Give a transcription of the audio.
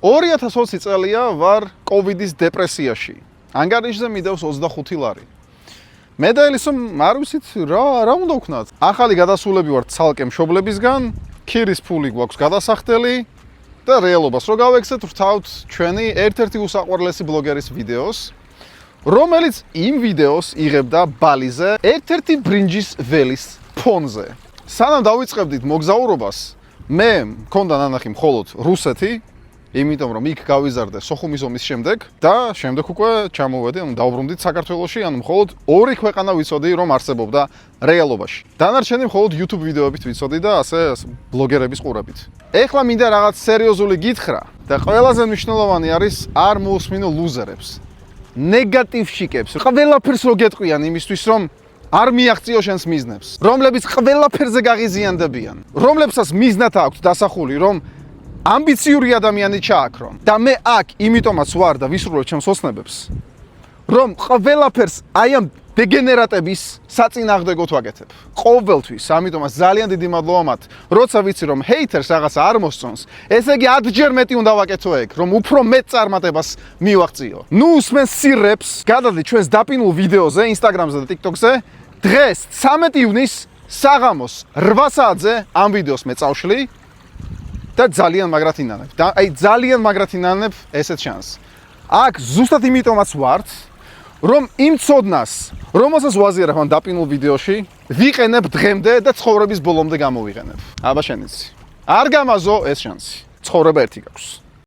2020 წელია ვარ კოვიდის დეპრესიაში. ანგარიშზე მიდევს 25 ლარი. მე და ელისომ არ ვიცით რა უნდა ვქნათ. ახალი გადასულები ვართ ცალკე მშობლებისგან, ქირის ფული გვაქვს გადასახდელი და რეალობას რო გავექცეთ ვთავთ ჩვენი ერთ-ერთი უსაყვარლესი ბლოგერის ვიდეოს, რომელიც იმ ვიდეოს იღებდა ბალიზე ერთ-ერთი ბრინჯის ველის ფონზე. სანამ დავიწყებდით მოგზაურობას, მე მქონდა ნანახი მხოლოდ რუსეთი, იმიტომ რომ იქ გავიზარდე სოხუმის ომის შემდეგ და შემდეგ უკვე ჩამოვედი, დავბრუნდით საქართველოში, მხოლოდ ორი ქვეყანა ვიცოდი, რომ არსებობდა რეალობაში. დანარჩენი მხოლოდ YouTube ვიდეოებით ვიცოდი და ასე ბლოგერების ყურებით. ეხლა მინდა რაღაც სერიოზული გითხრა და ყველაზე მნიშვნელოვანი არის არ მოусმინო ლუზერებს. ნეგატივშიკებს. ყველაფერს რო გეტყვიან იმისთვის, რომ არ მიაღწიო შენს მიზნებს, რომლებიც ყველაფერზე გაღიზიანდებიან, რომლებსაც მიზნად აქვთ დასახული, რომ ამბიციური ადამიანი ჩააქრონ და მე აქ იმიტომაც ვარ და ვისრულებ ჩემს ოცნებებს, რომ ყველაფერს აი ამ დეგენერატების საწინააღმდეგოდ ვაკეთებ. ყოველთვის, ამიტომაც ძალიან დიდი მადლობა მათ, როცა ვიცი რომ ჰეითერს რაღაცა არ მოსწონს, ესე იგი 10-ჯერ მეტი უნდა ვაკეთო ეგ, რომ უფრო მეტ წარმატებას მივაღწიო. ნუ უსმენს სირებს, გადადით ჩვენს დაპირულ ვიდეოზე, Instagram-ზე და TikTok-ზე, დღეს 13 ივნის საღამოს 8 საათზე ამ ვიდეოს მე წავშლი და ძალიან მაგრად ინანებ. და აი ძალიან მაგრად ინანებ ესეთ შანსს. აქ ზუსტად იმიტომაც ვართ, რომ იმ ცოდნას, რომელსაც ვაზიარებ ამ დაპირულ ვიდეოში, ვიყენებ დღემდე და ცხოვრების ბოლომდე გამოვიყენებ. აბა შენიც. არ გამაზო ეს შანსი. ცხოვრება ერთი გაქვს.